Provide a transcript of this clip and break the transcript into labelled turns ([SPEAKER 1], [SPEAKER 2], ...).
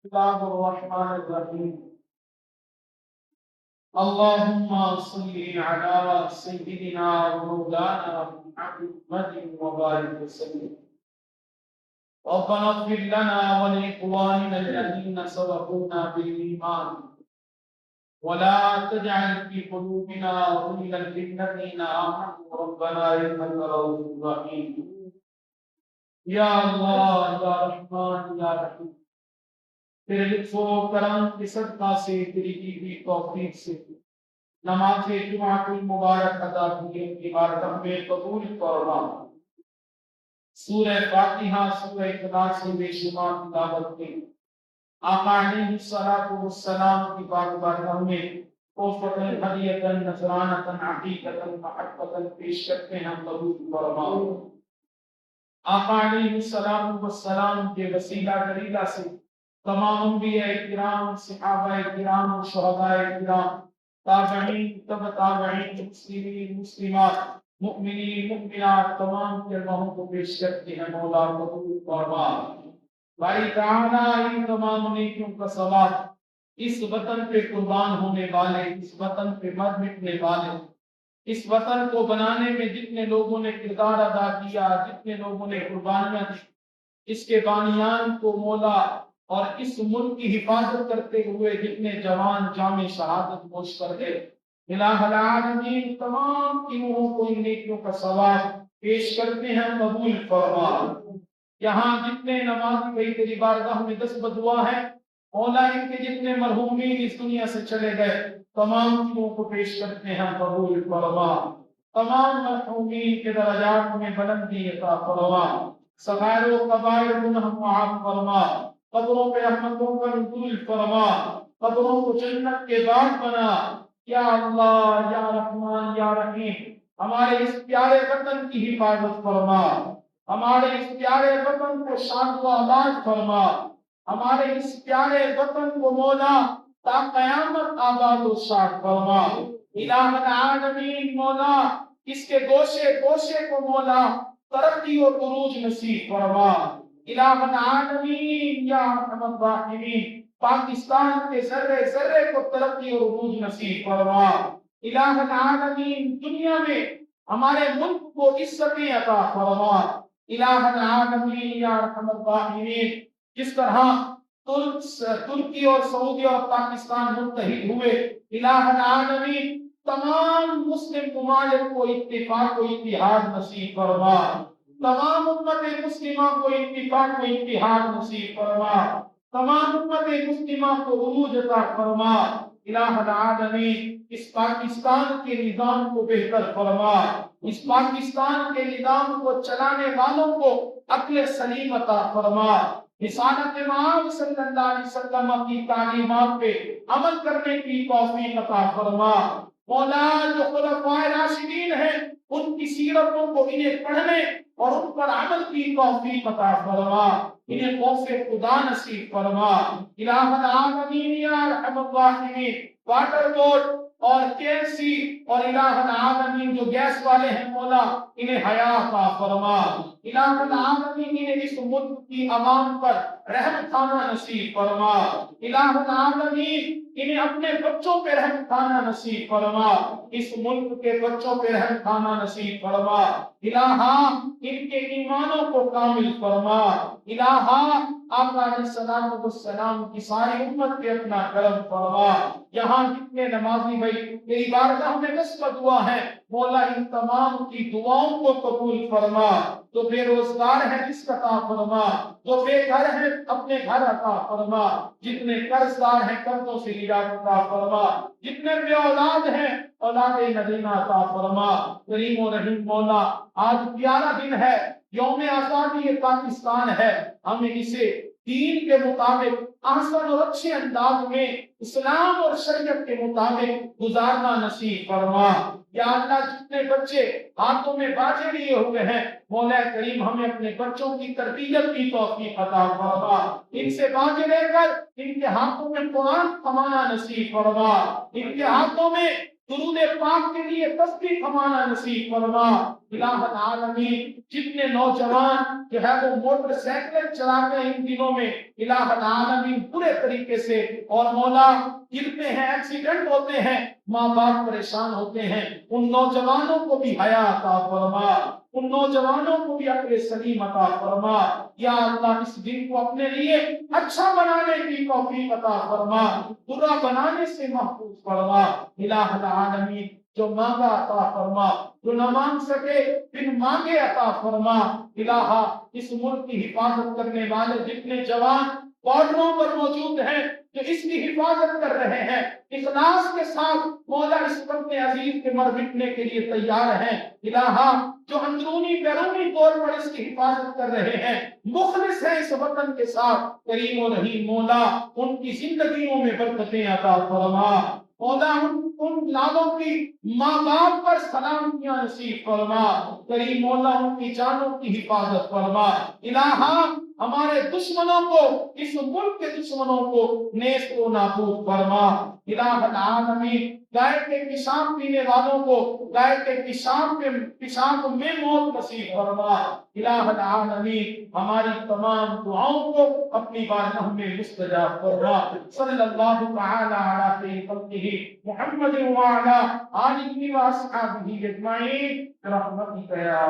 [SPEAKER 1] الله الرحمن الرحيم. اللهم صل على سيدنا ومولانا محمد وبارك وسلم. ربنا اغفر لنا ولإخواننا الذين سبقونا بالإيمان ولا تجعل في قلوبنا غلا للذين آمنوا ربنا إنك رؤوف رحيم. یا اللہ یا رحمان یا رحیم، تیرے لطف و کرم کے صدقہ سے، تیری دی ہوئی توفیق سے نماز جمعہ المبارک ادا کی کی بارگاہ میں قبول فرما۔ سورہ فاتحہ، سورہ اخلاص سے بے شمار تلاوت کی آقا علیہ الصلوۃ والسلام کی بارگاہ میں توفۃ ہدیۃ نذرانۃ عقیقۃ محبۃ پیش کرتے ہیں، قبول فرما۔ آقا علیہ السلام والسلام کے وسیلہ دریلہ سے تمام انبیاء کرام، صحابہ کرام، شہداء کرام، تابعین، تبع تابعین، مسلمین، مسلمات، مؤمنین، مؤمنات، تمام کے گناہوں کو پیش کرتے ہیں، مولا قبول فرما۔ باری تعالیٰ ان تمام نیکیوں کا ثواب اس وطن پہ قربان ہونے والے، اس وطن پہ مر مٹنے والے، اس وطن کو بنانے میں جتنے لوگوں نے کردار ادا کیا، جتنے لوگوں نے قربانیاں دی، اس کے بانیان کو مولا، اور اس ملک کی حفاظت کرتے ہوئے جتنے جوان جام شہادت نوش کر گئے، الہ العالمین تمام کی روحوں کو ان نیکیوں کا ثواب پیش کرتے ہیں، قبول فرما۔ یہاں جتنے نمازی بھائی تیری بارگاہ میں دست بدعا ہے، مولا ان کے جتنے مرحومین اس دنیا سے چلے گئے تمام چیزوں کو پیش کرتے ہیں، قبول فرما۔ تمام مرحومین کے درجات میں بلندی عطا فرما، صغائر و کبائر گناہ معاف فرما، قبروں پہ رحمتوں کا نزول فرما، قبروں کو جنت کے باغ بنا۔ یا اللہ یا رحمان یا رحیم، ہمارے اس پیارے وطن کی حفاظت فرما، ہمارے اس پیارے وطن کو شاد و آباد فرما، ہمارے اس پیارے وطن کو مولا تا قیامت آباد و شاد فرما۔ الہ العالمین مولا اس کے گوشے گوشے کو مولا ترقی و عروج نصیب فرما۔ الہ العالمین یا ارحم الراحمین پاکستان کے ذرے ذرے کو ترقی اور عروج نصیب فرما۔ الہ العالمین دنیا میں ہمارے ملک کو عزت عطا فرما۔ الہ العالمین یا ارحم الراحمین جس طرح ترکی اور سعودی اور پاکستان متحد ہوئے، الہ العالمین تمام مسلم ممالک کو اتفاق و اتحاد نصیب فرما، تمام امت مسلمہ کو اتفاق و اتحاد نصیب فرما، تمام امت مسلمہ کو عروج عطا فرما۔ الہ العالمین اس پاکستان کے نظام کو بہتر فرما، اس پاکستان کے نظام کو چلانے والوں کو عقل سلیم عطا فرما، رسالت مآب صلی اللہ علیہ وسلم کی تعلیمات پہ عمل کرنے کی توفیق عطا فرما۔ مولا جو خلفائے راشدین ہیں ان کی سیرتوں کو انہیں پڑھنے اور ان پر عمل کی توفیق عطا فرما، انہیں خوف خدا نصیب فرما۔ الہ العالمین یا ارحم الراحمین واٹر بورڈ اور KFC اور الہ العالمین جو گیس والے ہیں مولا انہیں حیا عطا فرما۔ الہ العالمین انہیں اس ملک کی عوام پر رحم کھانا نصیب فرما۔ الہ العالمین انہیں اپنے بچوں پہ رحم کھانا نصیب فرما، اس ملک کے بچوں پہ رحم کھانا نصیب فرما۔ الہا ان کے ایمانوں کو کامل فرما۔ الہا آقا علیہ السلام کی ساری امت پہ اپنا کرم فرما۔ یہاں جتنے نمازی بھائی تیری بارگاہ میں دست دعا ہے مولا ان تمام کی دعاؤں کو قبول فرما۔ جو بے روزگار ہے رزق عطا فرما، جو بے گھر ہے اپنے گھر عطا فرما، جتنے قرض دار ہیں قرضوں سے نجات عطا فرما، جتنے بے اولاد ہیں اولاد نذیرہ عطا فرما۔ کریم و رحیم مولا آج پیارا دن ہے، یوم آزادی پاکستان ہے، ہمیں اسے دین کے مطابق احسن اور اچھے انداز میں اسلام اور شریعت کے مطابق گزارنا نصیب فرما۔ یا اللہ جتنے بچے ہاتھوں میں باجے لیے ہوئے ہیں مولا کریم ہمیں اپنے بچوں کی تربیت کی توفیق عطا فرما، ان سے باجے لے کر ان کے ہاتھوں میں قرآن تھمانا نصیب فرما، ان کے ہاتھوں میں درود پاک کے لیے تسبیح تھمانا نصیب فرما۔ الہ العالمین جتنے نوجوان جو ہے وہ موٹر سائیکل چلاتے ہیں ان دنوں میں الہ العالمین برے طریقے سے، اور مولا گرتے ہیں، ایکسیڈنٹ ہوتے ہیں، ماں باپ پریشان ہوتے ہیں، ان نوجوانوں کو بھی حیا عطا فرما، ان نوجوانوں کو بھی عقل سلیم عطا فرما، یا اللہ اس دن کو اپنے لیے اچھا بنانے کی توفیق عطا فرما، برا بنانے سے محفوظ فرما الہ العالمین، جو مانگا عطا فرما، جو نہ مانگ سکے پھر مانگے عطا فرما الہ، اس ملک کی حفاظت کرنے والے جتنے جوان بارڈروں پر موجود ہیں جو اس کی حفاظت کر رہے ہیں اخلاص کے ساتھ، مولا اس وطن عزیز کے مر مٹنے کے لیے تیار ہیں الہ، جو اندرونی بیرونی طور پر اس کی حفاظت کر رہے ہیں، مخلص ہیں اس وطن کے ساتھ، کریم و رحیم مولا ان کی زندگیوں میں برکتیں عطا فرما، مولا ان لالوں کی ماں باپ پر سلامتیاں نصیب فرما، کریم مولا ان کی جانوں کی حفاظت فرما الہ، ہمارے دشمنوں کو، اس ملک کے دشمنوں کو نیست و نابود فرما الہ العالمین، گائے کے پیشاب پینے والوں کو گائے کے پیشاب میں موت نصیب فرما الہ العالمین، ہماری تمام دعاؤں کو اپنی بارگاہ میں مستجاب فرما، صلی اللہ تعالی علی خیر خلقہ محمد وعلی آلہ واصحابہ اجمعین برحمتک یا